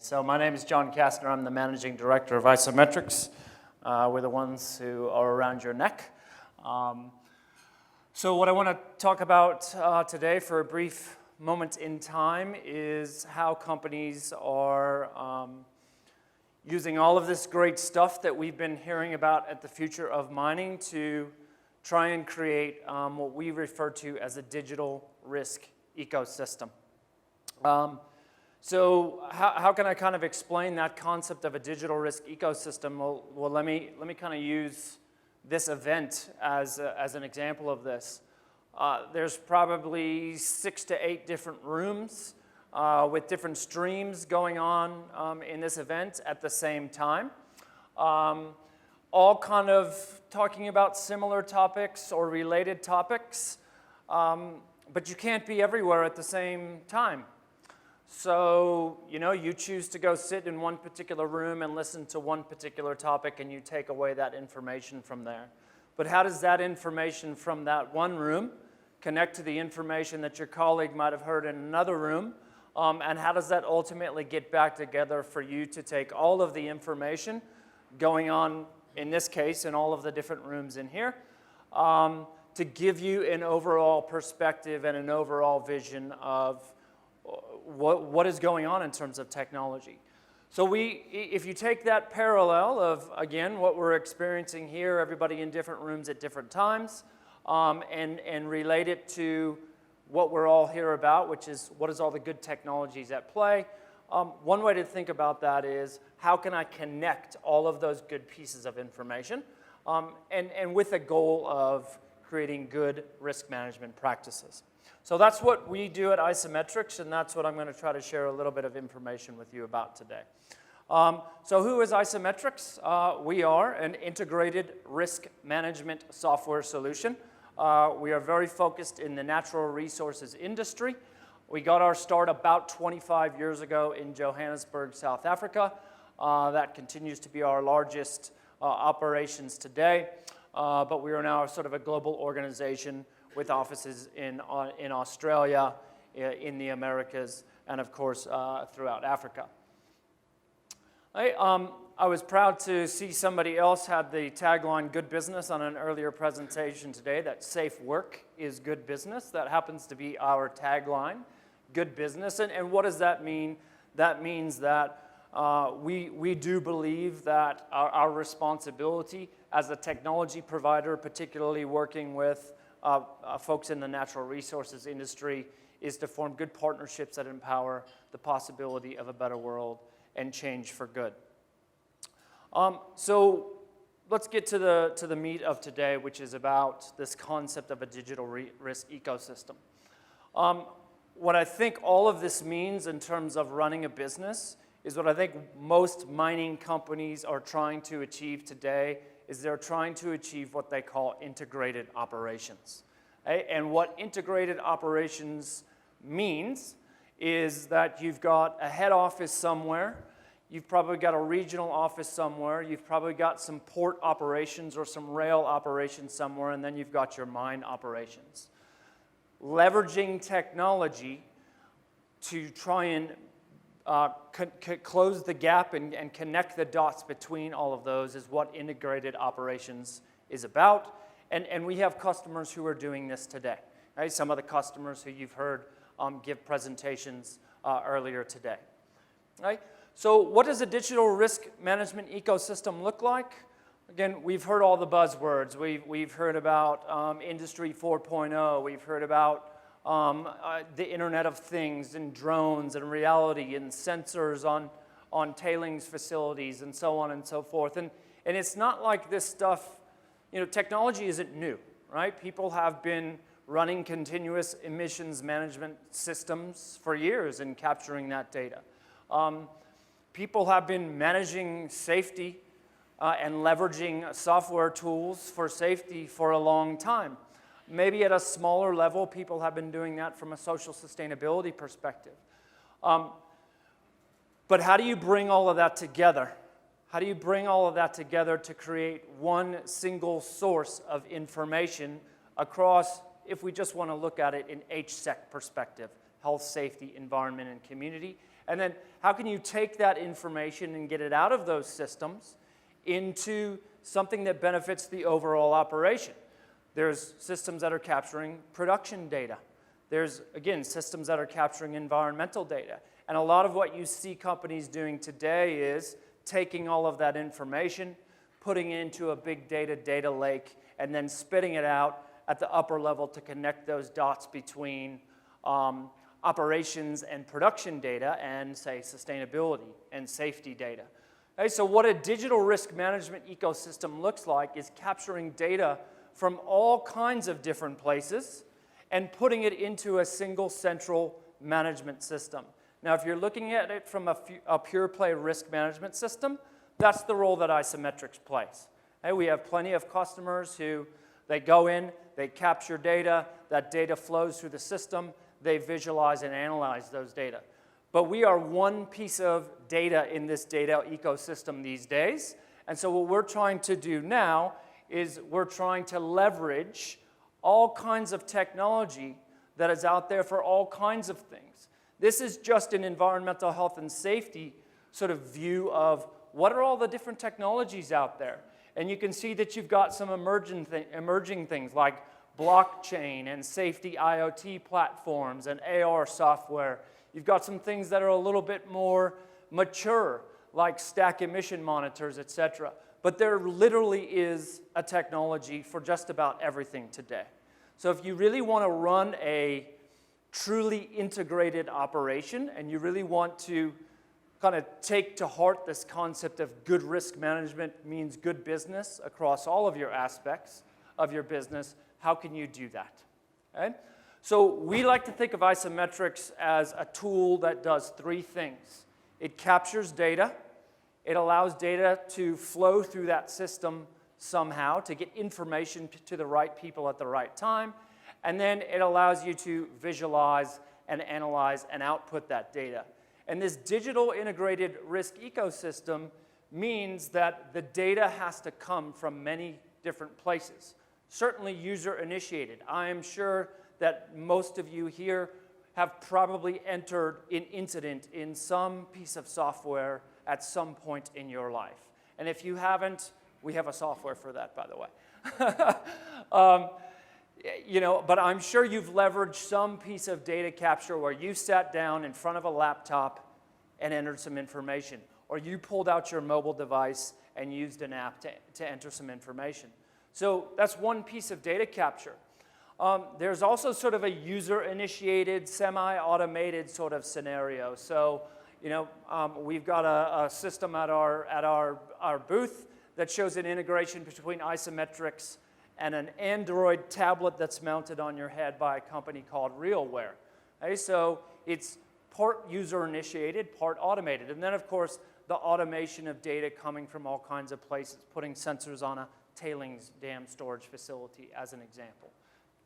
So my name is John Castner. I'm the managing director of Isometrix. We're the ones who are around your neck. So what I want to talk about today for a brief moment in time is how companies are using all of this great stuff that we've been hearing about at the Future of Mining to try and create what we refer to as a digital risk ecosystem. So how can I kind of explain that concept of a digital risk ecosystem? Well, let me kind of use this event as an example of this. There's probably 6 to 8 different rooms with different streams going on in this event at the same time. All kind of talking about similar topics or related topics, but you can't be everywhere at the same time. So, you choose to go sit in one particular room and listen to one particular topic, and you take away that information from there. But how does that information from that one room connect to the information that your colleague might have heard in another room? And how does that ultimately get back together for you to take all of the information going on, in this case, in all of the different rooms in here, to give you an overall perspective and an overall vision of what is going on in terms of technology. So if you take that parallel of, again, what we're experiencing here, everybody in different rooms at different times, and relate it to what we're all here about, which is what is all the good technologies at play. One way to think about that is, how can I connect all of those good pieces of information, and with a goal of creating good risk management practices. So that's what we do at Isometrix, and that's what I'm going to try to share a little bit of information with you about today. So who is Isometrix? We are an integrated risk management software solution. We are very focused in the natural resources industry. We got our start about 25 years ago in Johannesburg, South Africa. That continues to be our largest operations today, but we are now sort of a global organization with offices in Australia, in the Americas, and of course throughout Africa. I was proud to see somebody else had the tagline "Good Business" on an earlier presentation today, that safe work is good business. That happens to be our tagline, good business. And what does that mean? That means that we do believe that our responsibility as a technology provider, particularly working with folks in the natural resources industry, is to form good partnerships that empower the possibility of a better world and change for good. So let's get to the meat of today, which is about this concept of a digital risk ecosystem. What I think all of this means in terms of running a business is what I think most mining companies are trying to achieve today, is they're trying to achieve what they call integrated operations. Okay? And what integrated operations means is that you've got a head office somewhere, you've probably got a regional office somewhere, you've probably got some port operations or some rail operations somewhere, and then you've got your mine operations. Leveraging technology to try and close the gap and connect the dots between all of those is what integrated operations is about. And we have customers who are doing this today. Right? Some of the customers who you've heard give presentations earlier today. Right? So what does a digital risk management ecosystem look like? Again, we've heard all the buzzwords. We've heard about Industry 4.0. We've heard about the Internet of Things and drones and reality and sensors on tailings facilities and so on and so forth. And it's not like this stuff, technology isn't new, right? People have been running continuous emissions management systems for years and capturing that data. People have been managing safety and leveraging software tools for safety for a long time. Maybe at a smaller level, people have been doing that from a social sustainability perspective. But how do you bring all of that together? How do you bring all of that together to create one single source of information across, if we just want to look at it in HSEC perspective, health, safety, environment, and community. And then how can you take that information and get it out of those systems into something that benefits the overall operation? There's systems that are capturing production data. There's, again, systems that are capturing environmental data. And a lot of what you see companies doing today is taking all of that information, putting it into a big data lake, and then spitting it out at the upper level to connect those dots between operations and production data and, say, sustainability and safety data. Okay, so what a digital risk management ecosystem looks like is capturing data from all kinds of different places and putting it into a single central management system. Now, if you're looking at it from a pure play risk management system, that's the role that Isometrix plays. Okay, we have plenty of customers who they go in, they capture data, that data flows through the system, they visualize and analyze those data. But we are one piece of data in this data ecosystem these days. And so what we're trying to do now is we're trying to leverage all kinds of technology that is out there for all kinds of things. This is just an environmental health and safety sort of view of what are all the different technologies out there. And you can see that you've got some emerging things like blockchain and safety IoT platforms and AR software. You've got some things that are a little bit more mature, like stack emission monitors, et cetera. But there literally is a technology for just about everything today. So if you really want to run a truly integrated operation and you really want to kind of take to heart this concept of good risk management means good business across all of your aspects of your business, how can you do that? Okay? So we like to think of Isometrix as a tool that does three things. It captures data. It allows data to flow through that system somehow to get information to the right people at the right time. And then it allows you to visualize and analyze and output that data. And this digital integrated risk ecosystem means that the data has to come from many different places. Certainly user initiated. I am sure that most of you here have probably entered an incident in some piece of software at some point in your life. And if you haven't, we have a software for that, by the way. But I'm sure you've leveraged some piece of data capture where you sat down in front of a laptop and entered some information, or you pulled out your mobile device and used an app to enter some information. So that's one piece of data capture. There's also sort of a user-initiated, semi-automated sort of scenario. So, we've got a system at our booth that shows an integration between Isometrix and an Android tablet that's mounted on your head by a company called RealWear. Okay, so it's part user-initiated, part automated. And then, of course, the automation of data coming from all kinds of places, putting sensors on a tailings dam storage facility as an example.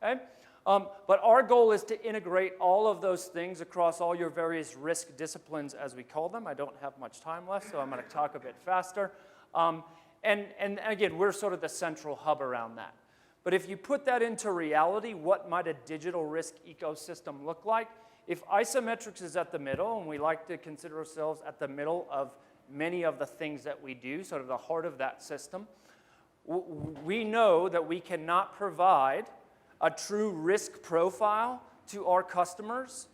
Okay? But our goal is to integrate all of those things across all your various risk disciplines, as we call them. I don't have much time left, so I'm going to talk a bit faster. And again, we're sort of the central hub around that. But if you put that into reality, what might a digital risk ecosystem look like? If Isometrix is at the middle, and we like to consider ourselves at the middle of many of the things that we do, sort of the heart of that system, we know that we cannot provide a true risk profile to our customers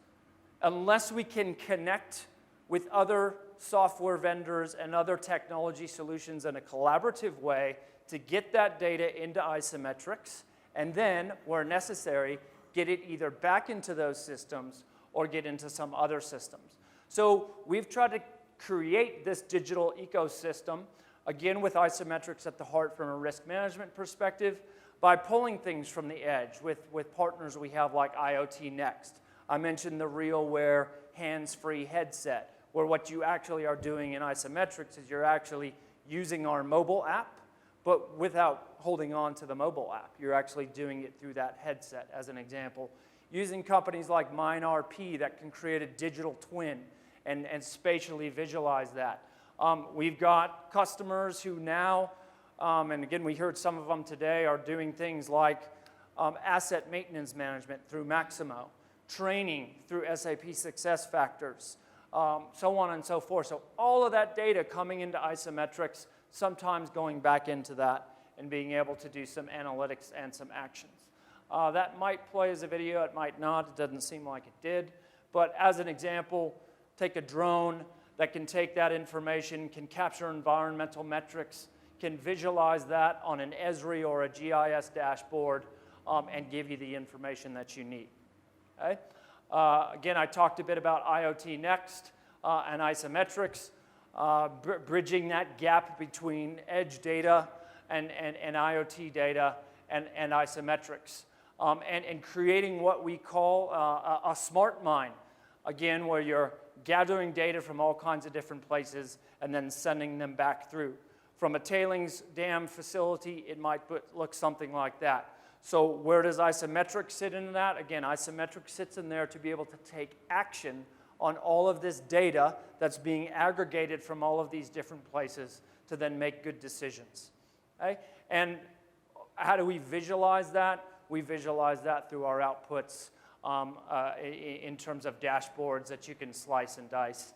unless we can connect with other software vendors and other technology solutions in a collaborative way to get that data into Isometrix, and then, where necessary, get it either back into those systems or get into some other systems. So we've tried to create this digital ecosystem, again with Isometrix at the heart from a risk management perspective, by pulling things from the edge with partners we have like IoT Next. I mentioned the RealWear hands-free headset, where what you actually are doing in Isometrix is you're actually using our mobile app, but without holding on to the mobile app. You're actually doing it through that headset, as an example. Using companies like MineRP that can create a digital twin and spatially visualize that. We've got customers who now, and again, we heard some of them today, are doing things like asset maintenance management through Maximo, training through SAP SuccessFactors, so on and so forth. So all of that data coming into Isometrix, sometimes going back into that and being able to do some analytics and some actions. That might play as a video, it might not, it doesn't seem like it did. But as an example, take a drone that can take that information, can capture environmental metrics, can visualize that on an Esri or a GIS dashboard, and give you the information that you need. Okay? Again, I talked a bit about IoT Next and Isometrix, bridging that gap between edge data and IoT data and Isometrix, and creating what we call a smart mine, again, where you're gathering data from all kinds of different places and then sending them back through. From a tailings dam facility, it might look something like that. So where does Isometrix sit in that? Again, Isometrix sits in there to be able to take action on all of this data that's being aggregated from all of these different places to then make good decisions. Okay? And how do we visualize that? We visualize that through our outputs in terms of dashboards that you can slice and dice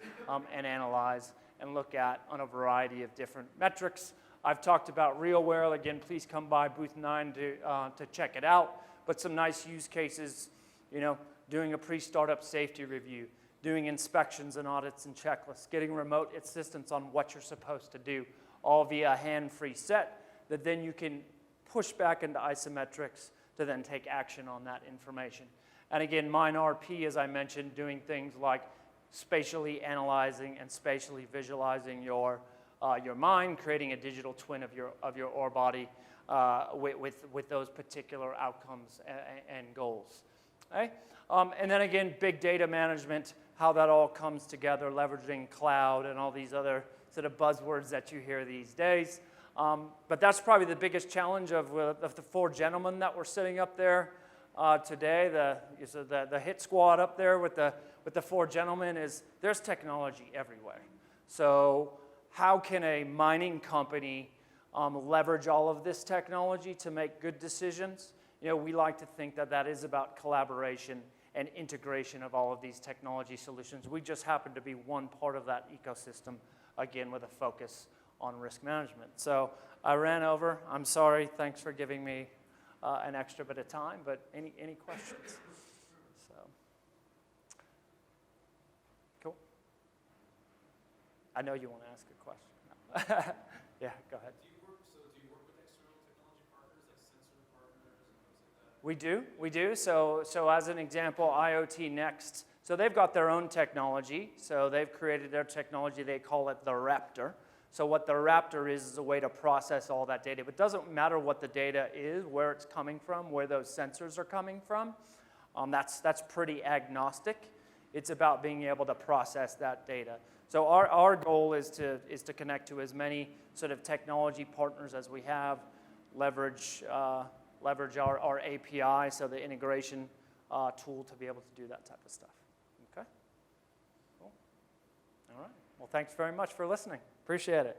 and analyze and look at on a variety of different metrics. I've talked about RealWare. Again, please come by booth 9 to check it out. But some nice use cases, you know, doing a pre-startup safety review, doing inspections and audits and checklists, getting remote assistance on what you're supposed to do, all via a hand-free set that then you can push back into Isometrix to then take action on that information. And again, MineRP, as I mentioned, doing things like spatially analyzing and spatially visualizing your mine, creating a digital twin of your ore body with those particular outcomes and goals. Okay? And then again, big data management, how that all comes together, leveraging cloud and all these other sort of buzzwords that you hear these days. But that's probably the biggest challenge of the four gentlemen that were sitting up there today. The hit squad up there with the four gentlemen is there's technology everywhere. So how can a mining company leverage all of this technology to make good decisions? You know, we like to think that that is about collaboration and integration of all of these technology solutions. We just happen to be one part of that ecosystem, again, with a focus on risk management. So I ran over. I'm sorry. Thanks for giving me an extra bit of time, but any questions? So, cool. I know you want to ask a question. No. Yeah, go ahead. Do you work with external technology partners, like sensor partners and things like that? We do. So as an example, IoT Next. So they've got their own technology. So they've created their technology. They call it the Raptor. So what the Raptor is a way to process all that data. But it doesn't matter what the data is, where it's coming from, where those sensors are coming from. That's pretty agnostic. It's about being able to process that data. So our goal is to connect to as many sort of technology partners as we have, leverage our API, so the integration tool to be able to do that type of stuff. Okay? Cool. All right. Well, thanks very much for listening. Appreciate it.